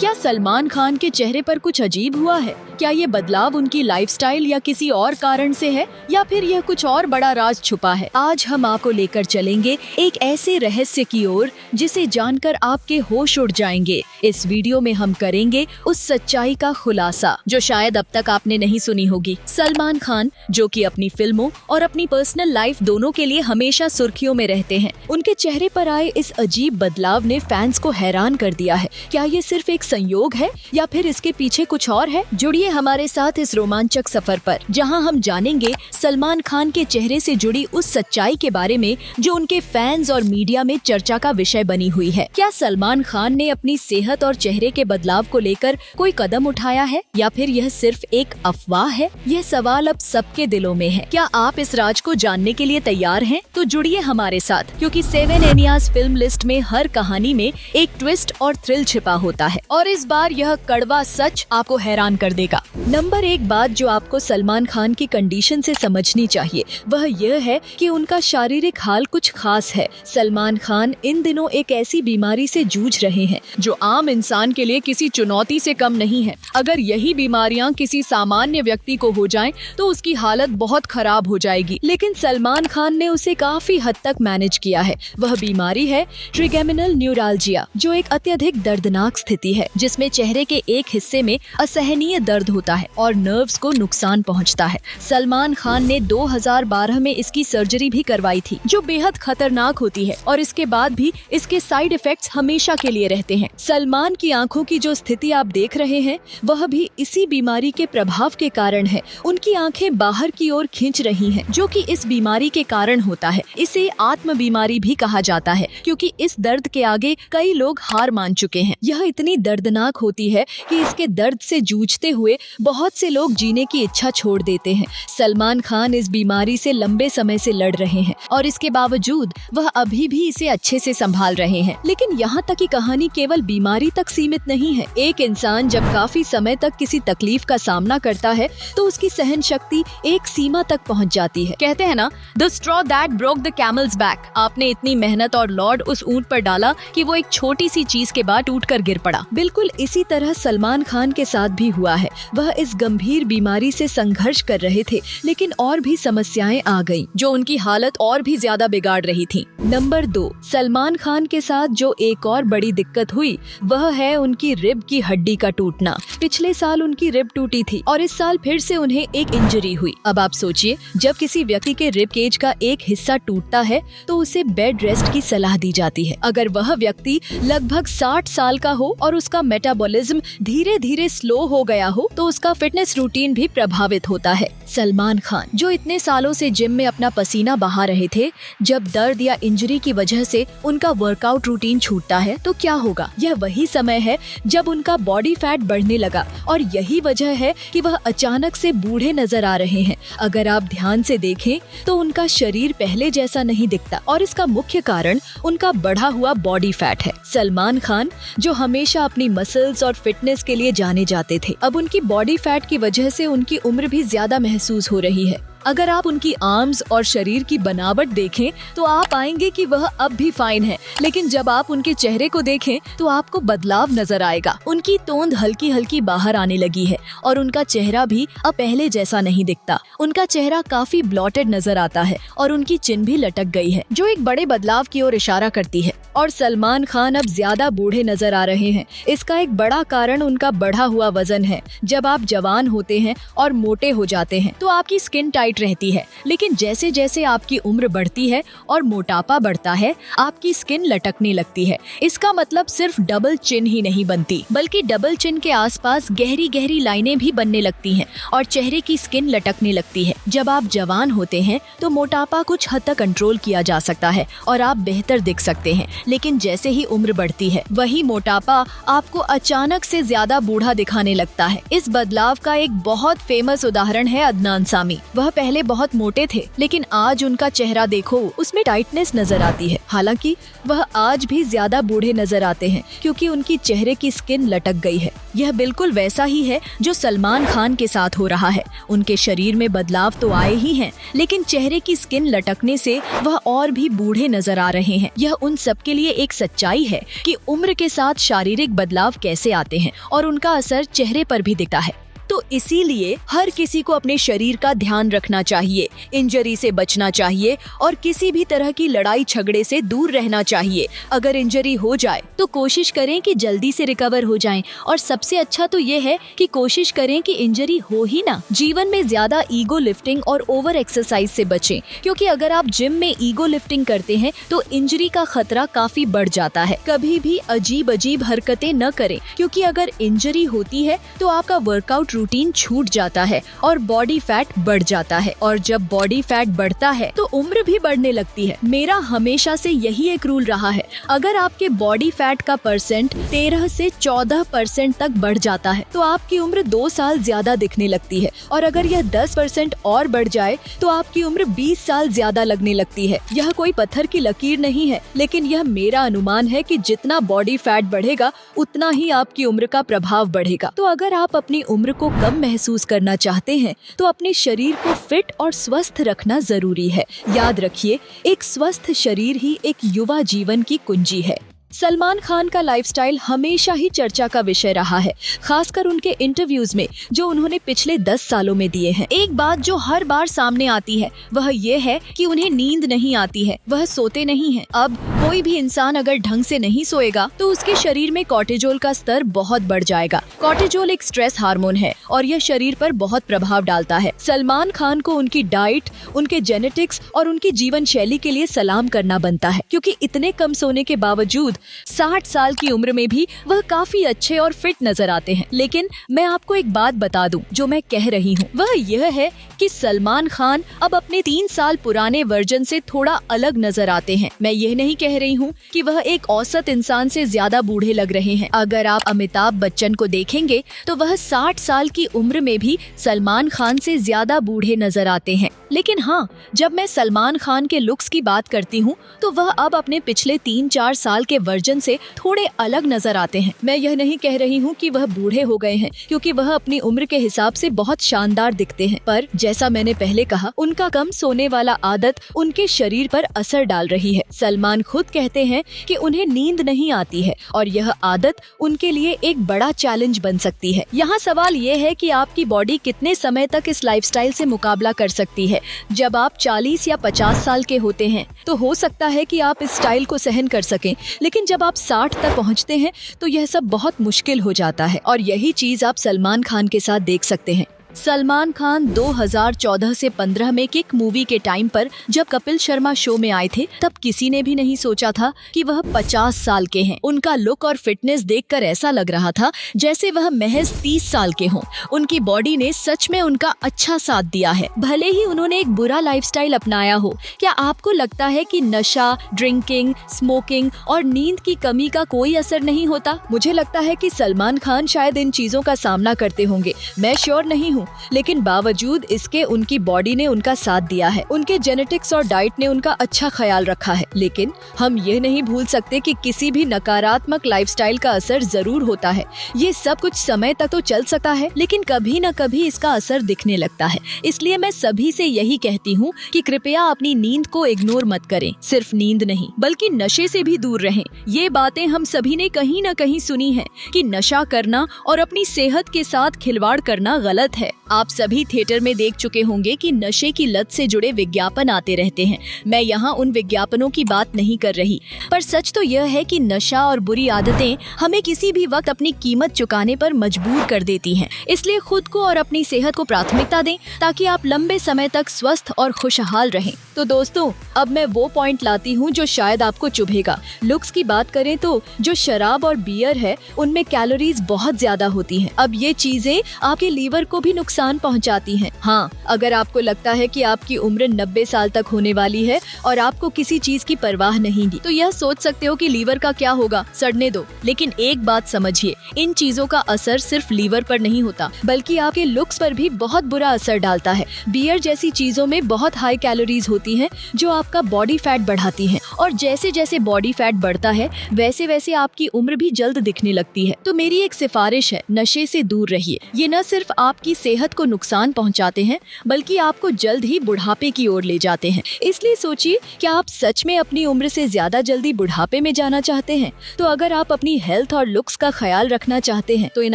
क्या सलमान खान के चेहरे पर कुछ अजीब हुआ है? क्या ये बदलाव उनकी लाइफस्टाइल या किसी और कारण से है, या फिर यह कुछ और बड़ा राज छुपा है? आज हम आपको लेकर चलेंगे एक ऐसे रहस्य की ओर जिसे जानकर आपके होश उड़ जाएंगे। इस वीडियो में हम करेंगे उस सच्चाई का खुलासा जो शायद अब तक आपने नहीं सुनी होगी। सलमान खान, जो कि अपनी फिल्मों और अपनी पर्सनल लाइफ दोनों के लिए हमेशा सुर्खियों में रहते हैं, उनके चेहरे पर आए इस अजीब बदलाव ने फैंस को हैरान कर दिया है। क्या ये सिर्फ एक संयोग है या फिर इसके पीछे कुछ और है? जुड़िए हमारे साथ इस रोमांचक सफर पर, जहां हम जानेंगे सलमान खान के चेहरे से जुड़ी उस सच्चाई के बारे में जो उनके फैंस और मीडिया में चर्चा का विषय बनी हुई है। क्या सलमान खान ने अपनी सेहत और चेहरे के बदलाव को लेकर कोई कदम उठाया है, या फिर यह सिर्फ एक अफवाह है? यह सवाल अब सबके दिलों में है। क्या आप इस राज को जानने के लिए तैयार हैं? तो जुड़िए हमारे साथ, क्योंकि 7 एनियाज फिल्म लिस्ट में हर कहानी में एक ट्विस्ट और थ्रिल छिपा होता है, और इस बार यह कड़वा सच आपको हैरान कर देगा। नंबर 1 बात जो आपको सलमान खान की कंडीशन से समझनी चाहिए, वह यह है कि उनका शारीरिक हाल कुछ खास है। सलमान खान इन दिनों एक ऐसी बीमारी से जूझ रहे हैं जो आम इंसान के लिए किसी चुनौती से कम नहीं है। अगर यही बीमारियां किसी सामान्य व्यक्ति को हो जाएं, तो उसकी हालत बहुत खराब हो जाएगी, लेकिन सलमान खान ने उसे काफी हद तक मैनेज किया है। वह बीमारी है ट्रिगेमिनल न्यूराल्जिया, जो एक अत्यधिक दर्दनाक स्थिति है जिसमें चेहरे के एक हिस्से में असहनीय दर्द होता है और नर्व्स को नुकसान पहुंचता है। सलमान खान ने 2012 में इसकी सर्जरी भी करवाई थी, जो बेहद खतरनाक होती है, और इसके बाद भी इसके साइड इफेक्ट्स हमेशा के लिए रहते हैं। सलमान की आंखों की जो स्थिति आप देख रहे हैं, वह भी इसी बीमारी के प्रभाव के कारण है। उनकी आंखें बाहर की ओर खींच रही हैं, जो कि इस बीमारी के कारण होता है। इसे आत्म बीमारी भी कहा जाता है, क्योंकि इस दर्द के आगे कई लोग हार मान चुके हैं। यह इतनी दर्दनाक होती है कि इसके दर्द से जूझते हुए बहुत से लोग जीने की इच्छा छोड़ देते हैं। सलमान खान इस बीमारी से लंबे समय से लड़ रहे हैं, और इसके बावजूद वह अभी भी इसे अच्छे से संभाल रहे हैं। लेकिन यहाँ तक की कहानी केवल बीमारी तक सीमित नहीं है। एक इंसान जब काफी समय तक किसी तकलीफ का सामना करता है, तो उसकी सहन शक्ति एक सीमा तक पहुँच जाती है। कहते हैं ना, the straw that broke the camel's back. आपने इतनी मेहनत और लॉड उस ऊंट पर डाला कि वो एक छोटी सी चीज के बाद टूटकर गिर पड़ा। बिल्कुल इसी तरह सलमान खान के साथ भी हुआ है। वह इस गंभीर बीमारी से संघर्ष कर रहे थे, लेकिन और भी समस्याएं आ गईं, जो उनकी हालत और भी ज्यादा बिगाड़ रही थी। नंबर 2, सलमान खान के साथ जो एक और बड़ी दिक्कत हुई, वह है उनकी रिब की हड्डी का टूटना। पिछले साल उनकी रिब टूटी थी, और इस साल फिर से उन्हें एक इंजरी हुई। अब आप सोचिए, जब किसी व्यक्ति के रिब केज का एक हिस्सा टूटता है, तो उसे बेड रेस्ट की सलाह दी जाती है। अगर वह व्यक्ति लगभग 60 साल का हो और उसका मेटाबॉलिज्म धीरे धीरे स्लो हो गया हो, तो उसका फिटनेस रूटीन भी प्रभावित होता है। सलमान खान, जो इतने सालों से जिम में अपना पसीना बहा रहे थे, जब दर्द या इंजरी की वजह से उनका वर्कआउट रूटीन छूटता है, तो क्या होगा? यह वही समय है जब उनका बॉडी फैट बढ़ने लगा, और यही वजह है कि वह अचानक से बूढ़े नजर आ रहे हैं। अगर आप ध्यान से देखें, तो उनका शरीर पहले जैसा नहीं दिखता, और इसका मुख्य कारण उनका बढ़ा हुआ बॉडी फैट है। सलमान खान, जो हमेशा अपनी मसल्स और फिटनेस के लिए जाने जाते थे, अब उनकी बॉडी फैट की वजह से उनकी उम्र भी ज्यादा महसूस हो रही है। अगर आप उनकी आर्म्स और शरीर की बनावट देखें, तो आप पाएंगे कि वह अब भी फाइन है, लेकिन जब आप उनके चेहरे को देखें, तो आपको बदलाव नजर आएगा। उनकी तोंद हल्की हल्की बाहर आने लगी है, और उनका चेहरा भी अब पहले जैसा नहीं दिखता। उनका चेहरा काफी ब्लॉटेड नजर आता है, और उनकी चिन भी लटक गई है, जो एक बड़े बदलाव की ओर इशारा करती है। और सलमान खान अब ज्यादा बूढ़े नजर आ रहे हैं। इसका एक बड़ा कारण उनका बढ़ा हुआ वजन है। जब आप जवान होते हैं और मोटे हो जाते हैं, तो आपकी स्किन टाइट रहती है, लेकिन जैसे जैसे आपकी उम्र बढ़ती है और मोटापा बढ़ता है, आपकी स्किन लटकने लगती है। इसका मतलब सिर्फ डबल चिन ही नहीं बनती, बल्कि डबल चिन के आसपास गहरी गहरी लाइनें भी बनने लगती हैं, और चेहरे की स्किन लटकने लगती है। जब आप जवान होते हैं, तो मोटापा कुछ हद तक कंट्रोल किया जा सकता है, और आप बेहतर दिख सकते हैं, लेकिन जैसे ही उम्र बढ़ती है, वही मोटापा आपको अचानक से ज्यादा बूढ़ा दिखाने लगता है। इस बदलाव का एक बहुत फेमस उदाहरण है अदनान सामी। वह पहले बहुत मोटे थे, लेकिन आज उनका चेहरा देखो, उसमें टाइटनेस नजर आती है। हालांकि वह आज भी ज्यादा बूढ़े नजर आते हैं क्योंकि उनकी चेहरे की स्किन लटक गई है। यह बिल्कुल वैसा ही है जो सलमान खान के साथ हो रहा है। उनके शरीर में बदलाव तो आए ही हैं, लेकिन चेहरे की स्किन लटकने से वह और भी बूढ़े नजर आ रहे हैं। यह उन सब के लिए एक सच्चाई है कि उम्र के साथ शारीरिक बदलाव कैसे आते हैं और उनका असर चेहरे पर भी दिखता है। तो इसीलिए हर किसी को अपने शरीर का ध्यान रखना चाहिए, इंजरी से बचना चाहिए और किसी भी तरह की लड़ाई झगड़े से दूर रहना चाहिए। अगर इंजरी हो जाए तो कोशिश करें कि जल्दी से रिकवर हो जाएं, और सबसे अच्छा तो ये है कि कोशिश करें कि इंजरी हो ही ना। जीवन में ज्यादा ईगो लिफ्टिंग और ओवर एक्सरसाइज से बचें, क्योंकि अगर आप जिम में ईगो लिफ्टिंग करते हैं तो इंजरी का खतरा काफी बढ़ जाता है। कभी भी अजीब अजीब हरकतें न करें, क्योंकि अगर इंजरी होती है तो आपका वर्कआउट रूटीन छूट जाता है और बॉडी फैट बढ़ जाता है, और जब बॉडी फैट बढ़ता है तो उम्र भी बढ़ने लगती है। मेरा हमेशा से यही एक रूल रहा है, अगर आपके बॉडी फैट का परसेंट 13 से 14% तक बढ़ जाता है तो आपकी उम्र 2 साल ज्यादा दिखने लगती है, और अगर यह 10% और बढ़ जाए तो आपकी उम्र 20 साल ज्यादा लगने लगती है। यह कोई पत्थर की लकीर नहीं है, लेकिन यह मेरा अनुमान है कि जितना बॉडी फैट बढ़ेगा उतना ही आपकी उम्र का प्रभाव बढ़ेगा। तो अगर आप अपनी उम्र को कम महसूस करना चाहते हैं तो अपने शरीर को फिट और स्वस्थ रखना जरूरी है। याद रखिए, एक स्वस्थ शरीर ही एक युवा जीवन की कुंजी है। सलमान खान का लाइफस्टाइल हमेशा ही चर्चा का विषय रहा है, खासकर उनके इंटरव्यूज में जो उन्होंने पिछले 10 सालों में दिए हैं। एक बात जो हर बार सामने आती है वह ये है कि उन्हें नींद नहीं आती है, वह सोते नहीं हैं। अब कोई भी इंसान अगर ढंग से नहीं सोएगा तो उसके शरीर में कॉर्टिजोल का स्तर बहुत बढ़ जाएगा। कॉर्टिजोल एक स्ट्रेस हार्मोन है और यह शरीर पर बहुत प्रभाव डालता है। सलमान खान को उनकी डाइट, उनके जेनेटिक्स और उनकी जीवन शैली के लिए सलाम करना बनता है, क्योंकि इतने कम सोने के बावजूद 60 साल की उम्र में भी वह काफी अच्छे और फिट नजर आते हैं। लेकिन मैं आपको एक बात बता दूं, जो मैं कह रही हूँ वह यह है कि सलमान खान अब अपने 3 साल पुराने वर्जन से थोड़ा अलग नजर आते हैं। मैं यह नहीं कह रही हूँ कि वह एक औसत इंसान से ज्यादा बूढ़े लग रहे हैं। अगर आप अमिताभ बच्चन को देखेंगे तो वह 60 साल की उम्र में भी सलमान खान से ज्यादा बूढ़े नजर आते हैं। लेकिन हाँ, जब मैं सलमान खान के लुक्स की बात करती हूँ तो वह अब अपने पिछले 3-4 साल के वर्जन से थोड़े अलग नजर आते हैं। मैं यह नहीं कह रही हूँ कि वह बूढ़े हो गए हैं, क्योंकि वह अपनी उम्र के हिसाब से बहुत शानदार दिखते हैं। पर जैसा मैंने पहले कहा, उनका कम सोने वाला आदत उनके शरीर पर असर डाल रही है। सलमान खुद कहते हैं कि उन्हें नींद नहीं आती है और यह आदत उनके लिए एक बड़ा चैलेंज बन सकती है। यहाँ सवाल ये है कि आपकी बॉडी कितने समय तक इस लाइफस्टाइल से मुकाबला कर सकती है। जब आप 40 या 50 साल के होते हैं तो हो सकता है कि आप इस स्टाइल को सहन कर सकें, लेकिन जब आप 60 तक पहुंचते हैं तो यह सब बहुत मुश्किल हो जाता है, और यही चीज आप सलमान खान के साथ देख सकते हैं। सलमान खान 2014 से 15 में किक मूवी के टाइम पर जब कपिल शर्मा शो में आए थे, तब किसी ने भी नहीं सोचा था कि वह 50 साल के हैं। उनका लुक और फिटनेस देखकर ऐसा लग रहा था जैसे वह महज 30 साल के हों। उनकी बॉडी ने सच में उनका अच्छा साथ दिया है, भले ही उन्होंने एक बुरा लाइफस्टाइल अपनाया हो। क्या आपको लगता है कि नशा, ड्रिंकिंग, स्मोकिंग और नींद की कमी का कोई असर नहीं होता? मुझे लगता है कि सलमान खान शायद इन चीजों का सामना करते होंगे, मैं श्योर नहीं हूँ, लेकिन बावजूद इसके उनकी बॉडी ने उनका साथ दिया है। उनके जेनेटिक्स और डाइट ने उनका अच्छा ख्याल रखा है। लेकिन हम ये नहीं भूल सकते कि किसी भी नकारात्मक लाइफस्टाइल का असर जरूर होता है। ये सब कुछ समय तक तो चल सकता है, लेकिन कभी न कभी इसका असर दिखने लगता है। इसलिए मैं सभी से यही कहती हूँ कि कृपया अपनी नींद को इग्नोर मत करें। सिर्फ नींद नहीं, बल्कि नशे से भी दूर रहें। ये बातें हम सभी ने कहीं न कहीं सुनी है कि नशा करना और अपनी सेहत के साथ खिलवाड़ करना गलत है। आप सभी थिएटर में देख चुके होंगे कि नशे की लत से जुड़े विज्ञापन आते रहते हैं। मैं यहाँ उन विज्ञापनों की बात नहीं कर रही, पर सच तो यह है कि नशा और बुरी आदतें हमें किसी भी वक्त अपनी कीमत चुकाने पर मजबूर कर देती हैं। इसलिए खुद को और अपनी सेहत को प्राथमिकता दें ताकि आप लंबे समय तक स्वस्थ और खुशहाल रहें। तो दोस्तों, अब मैं वो पॉइंट लाती हूँ जो शायद आपको चुभेगा। लुक्स की बात करें तो जो शराब और बियर है उनमें कैलोरीज बहुत ज्यादा होती हैं। अब ये चीजें आपके लीवर को भी नुकसान पहुंचाती हैं। हाँ, अगर आपको लगता है कि आपकी उम्र 90 साल तक होने वाली है और आपको किसी चीज की परवाह नहीं है, तो यह सोच सकते हो कि लीवर का क्या होगा, सड़ने दो। लेकिन एक बात समझिए, इन चीजों का असर सिर्फ लीवर पर नहीं होता, बल्कि आपके लुक्स पर भी बहुत बुरा असर डालता है। बियर जैसी चीजों में बहुत हाई कैलोरीज होती हैं, जो आपका बॉडी फैट बढ़ाती हैं, और जैसे जैसे बॉडी फैट बढ़ता है वैसे वैसे आपकी उम्र भी जल्द दिखने लगती है। तो मेरी एक सिफारिश है, नशे से दूर रहिए। ये न सिर्फ आपकी सेहत को नुकसान पहुंचाते हैं, बल्कि आपको जल्द ही बुढ़ापे की ओर ले जाते हैं। इसलिए सोचिए, क्या आप सच में अपनी उम्र से ज्यादा जल्दी बुढ़ापे में जाना चाहते हैं? तो अगर आप अपनी हेल्थ और लुक्स का ख्याल रखना चाहते हैं तो इन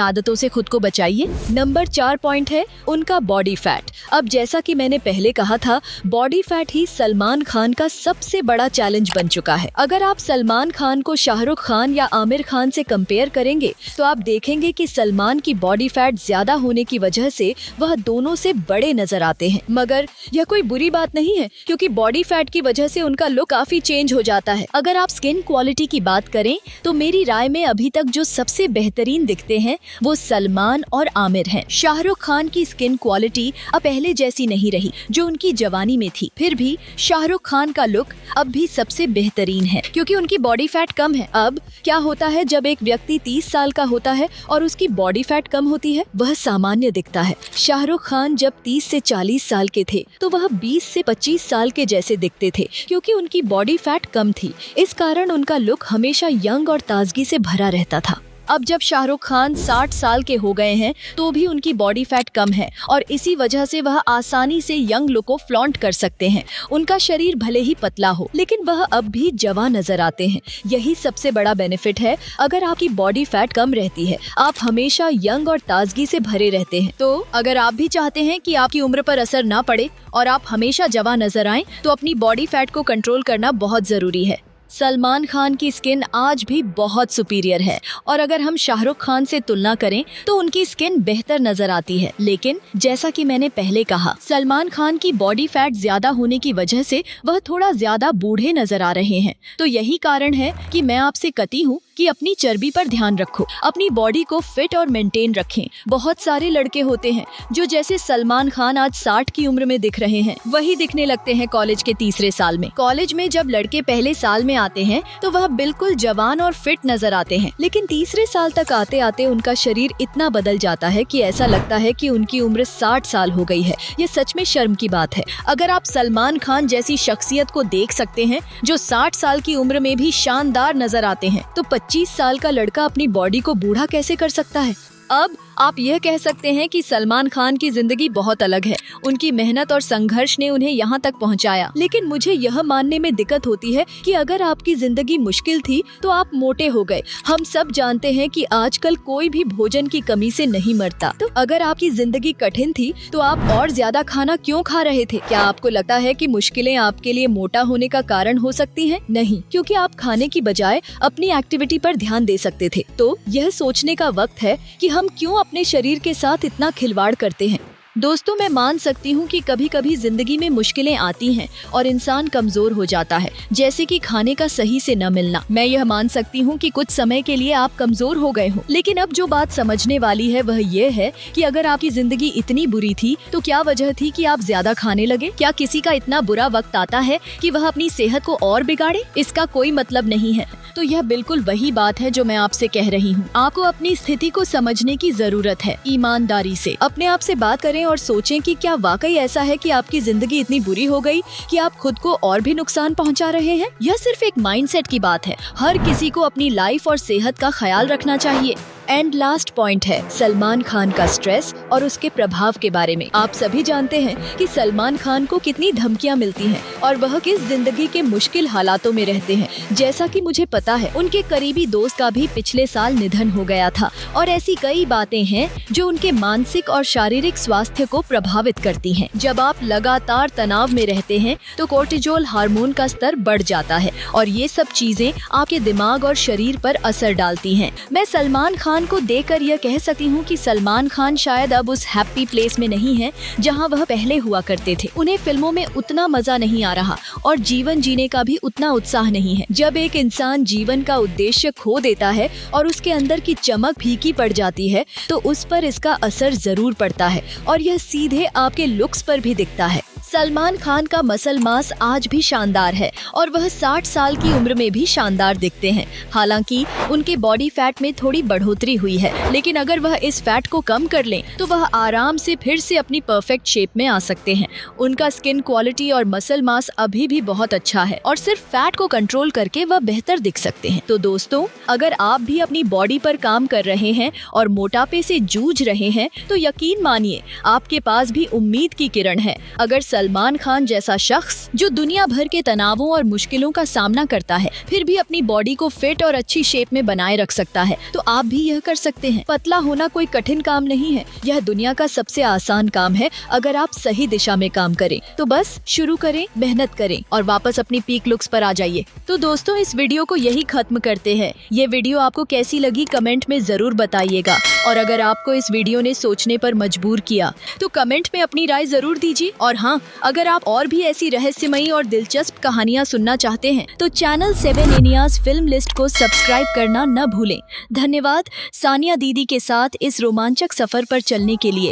आदतों से खुद को बचाइए। नंबर 4 पॉइंट है उनका बॉडी फैट। अब जैसा कि मैंने पहले कहा था, बॉडी फैट ही सलमान खान का सबसे बड़ा चैलेंज बन चुका है। अगर आप सलमान खान को शाहरुख खान या आमिर खान से कंपेयर करेंगे तो आप देखेंगे कि सलमान की बॉडी फैट ज्यादा होने की वजह से वह दोनों से बड़े नजर आते हैं। मगर यह कोई बुरी बात नहीं है, क्योंकि बॉडी फैट की वजह से उनका लुक काफी चेंज हो जाता है। अगर आप स्किन क्वालिटी की बात करें तो मेरी राय में अभी तक जो सबसे बेहतरीन दिखते हैं वो सलमान और आमिर हैं। शाहरुख खान की स्किन क्वालिटी अब पहले जैसी नहीं रही जो उनकी जवानी में थी, फिर भी शाहरुख खान का लुक अब भी सबसे बेहतरीन है, क्योंकि उनकी बॉडी फैट कम है। अब क्या होता है, जब एक व्यक्ति 30 साल का होता है और उसकी बॉडी फैट कम होती है, वह सामान्य दिखता है। शाहरुख खान जब 30 से 40 साल के थे तो वह 20 से 25 साल के जैसे दिखते थे, क्योंकि उनकी बॉडी फैट कम थी। इस कारण उनका लुक हमेशा यंग और ताजगी से भरा रहता था। अब जब शाहरुख खान 60 साल के हो गए हैं तो भी उनकी बॉडी फैट कम है, और इसी वजह से वह आसानी से यंग लुक को फ्लॉन्ट कर सकते हैं। उनका शरीर भले ही पतला हो, लेकिन वह अब भी जवान नजर आते हैं। यही सबसे बड़ा बेनिफिट है। अगर आपकी बॉडी फैट कम रहती है, आप हमेशा यंग और ताजगी से भरे रहते हैं। तो अगर आप भी चाहते हैं कि आपकी उम्र पर असर ना पड़े और आप हमेशा जवान नजर आएं, तो अपनी बॉडी फैट को कंट्रोल करना बहुत जरूरी है। सलमान खान की स्किन आज भी बहुत सुपीरियर है, और अगर हम शाहरुख खान से तुलना करें तो उनकी स्किन बेहतर नजर आती है। लेकिन जैसा कि मैंने पहले कहा, सलमान खान की बॉडी फैट ज्यादा होने की वजह से वह थोड़ा ज्यादा बूढ़े नजर आ रहे हैं। तो यही कारण है कि मैं आपसे कहती हूँ कि अपनी चर्बी पर ध्यान रखो, अपनी बॉडी को फिट और मेंटेन रखें। बहुत सारे लड़के होते हैं जो जैसे सलमान खान आज 60 की उम्र में दिख रहे हैं, वही दिखने लगते हैं कॉलेज के तीसरे साल में। कॉलेज में जब लड़के पहले साल में आते हैं तो वह बिल्कुल जवान और फिट नजर आते हैं, लेकिन तीसरे साल तक आते आते उनका शरीर इतना बदल जाता है कि ऐसा लगता है कि उनकी उम्र 60 साल हो गई है। ये सच में शर्म की बात है। अगर आप सलमान खान जैसी शख्सियत को देख सकते हैं जो 60 साल की उम्र में भी शानदार नजर आते हैं, तो 25 साल का लड़का अपनी बॉडी को बूढ़ा कैसे कर सकता है? अब आप यह कह सकते हैं कि सलमान खान की जिंदगी बहुत अलग है, उनकी मेहनत और संघर्ष ने उन्हें यहाँ तक पहुँचाया। लेकिन मुझे यह मानने में दिक्कत होती है कि अगर आपकी जिंदगी मुश्किल थी तो आप मोटे हो गए। हम सब जानते हैं कि आजकल कोई भी भोजन की कमी से नहीं मरता। तो अगर आपकी जिंदगी कठिन थी तो आप और ज्यादा खाना क्यों खा रहे थे? क्या आपको लगता है कि मुश्किलें आपके लिए मोटा होने का कारण हो सकती हैं? नहीं, क्योंकि आप खाने की बजाय अपनी एक्टिविटी पर ध्यान दे सकते थे। तो यह सोचने का वक्त है कि हम क्यों अपने शरीर के साथ इतना खिलवाड़ करते हैं। दोस्तों, मैं मान सकती हूँ कि कभी कभी जिंदगी में मुश्किलें आती हैं और इंसान कमजोर हो जाता है, जैसे कि खाने का सही से न मिलना। मैं यह मान सकती हूँ कि कुछ समय के लिए आप कमजोर हो गए हो, लेकिन अब जो बात समझने वाली है वह ये है कि अगर आपकी जिंदगी इतनी बुरी थी तो क्या वजह थी कि आप ज्यादा खाने लगे? क्या किसी का इतना बुरा वक्त आता है कि वह अपनी सेहत को और बिगाड़े? इसका कोई मतलब नहीं है। तो यह बिल्कुल वही बात है जो मैं आपसे कह रही हूँ। आपको अपनी स्थिति को समझने की जरूरत है। ईमानदारी से अपने आप से बात करें और सोचें कि क्या वाकई ऐसा है कि आपकी जिंदगी इतनी बुरी हो गई कि आप खुद को और भी नुकसान पहुंचा रहे हैं? यह सिर्फ एक माइंडसेट की बात है। हर किसी को अपनी लाइफ और सेहत का ख्याल रखना चाहिए। एंड लास्ट पॉइंट है सलमान खान का स्ट्रेस और उसके प्रभाव के बारे में। आप सभी जानते हैं कि सलमान खान को कितनी धमकियां मिलती हैं और वह किस जिंदगी के मुश्किल हालातों में रहते हैं। जैसा कि मुझे पता है, उनके करीबी दोस्त का भी पिछले साल निधन हो गया था, और ऐसी कई बातें हैं जो उनके मानसिक और शारीरिक स्वास्थ्य को प्रभावित करती हैं। जब आप लगातार तनाव में रहते हैं तो कोर्टिजोल हार्मोन का स्तर बढ़ जाता है, और ये सब चीजें आपके दिमाग और शरीर पर असर डालती हैं। मैं सलमान खान खान को देखकर यह कह सकती हूँ कि सलमान खान शायद अब उस हैप्पी प्लेस में नहीं है जहाँ वह पहले हुआ करते थे। उन्हें फिल्मों में उतना मजा नहीं आ रहा और जीवन जीने का भी उतना उत्साह नहीं है। जब एक इंसान जीवन का उद्देश्य खो देता है और उसके अंदर की चमक फीकी पड़ जाती है तो उस पर इसका असर जरूर पड़ता है और यह सीधे आपके लुक्स पर भी दिखता है। सलमान खान का मसल मास आज भी शानदार है और वह 60 साल की उम्र में भी शानदार दिखते हैं। हालांकि उनके बॉडी फैट में थोड़ी बढ़ोतरी हुई है, लेकिन अगर वह इस फैट को कम कर लें तो वह आराम से फिर से अपनी परफेक्ट शेप में आ सकते हैं। उनका स्किन क्वालिटी और मसल मास अभी भी बहुत अच्छा है और सिर्फ फैट को कंट्रोल करके वह बेहतर दिख सकते हैं। तो दोस्तों, अगर आप भी अपनी बॉडी पर काम कर रहे हैं और मोटापे से जूझ रहे हैं तो यकीन मानिए आपके पास भी उम्मीद की किरण है। अगर सलमान खान जैसा शख्स जो दुनिया भर के तनावों और मुश्किलों का सामना करता है फिर भी अपनी बॉडी को फिट और अच्छी शेप में बनाए रख सकता है तो आप भी यह कर सकते हैं। पतला होना कोई कठिन काम नहीं है, यह दुनिया का सबसे आसान काम है अगर आप सही दिशा में काम करें। तो बस शुरू करें, मेहनत करें और वापस अपनी पीक लुक्स पर आ जाइए। तो दोस्तों, इस वीडियो को यही खत्म करते हैं। ये वीडियो आपको कैसी लगी कमेंट में जरूर बताइएगा और अगर आपको इस वीडियो ने सोचने पर मजबूर किया तो कमेंट में अपनी राय जरूर दीजिए। और हाँ, अगर आप और भी ऐसी रहस्यमयी और दिलचस्प कहानियाँ सुनना चाहते हैं तो चैनल 7 इंडियाज फिल्म लिस्ट को सब्सक्राइब करना न भूलें। धन्यवाद सानिया दीदी के साथ इस रोमांचक सफर पर चलने के लिए।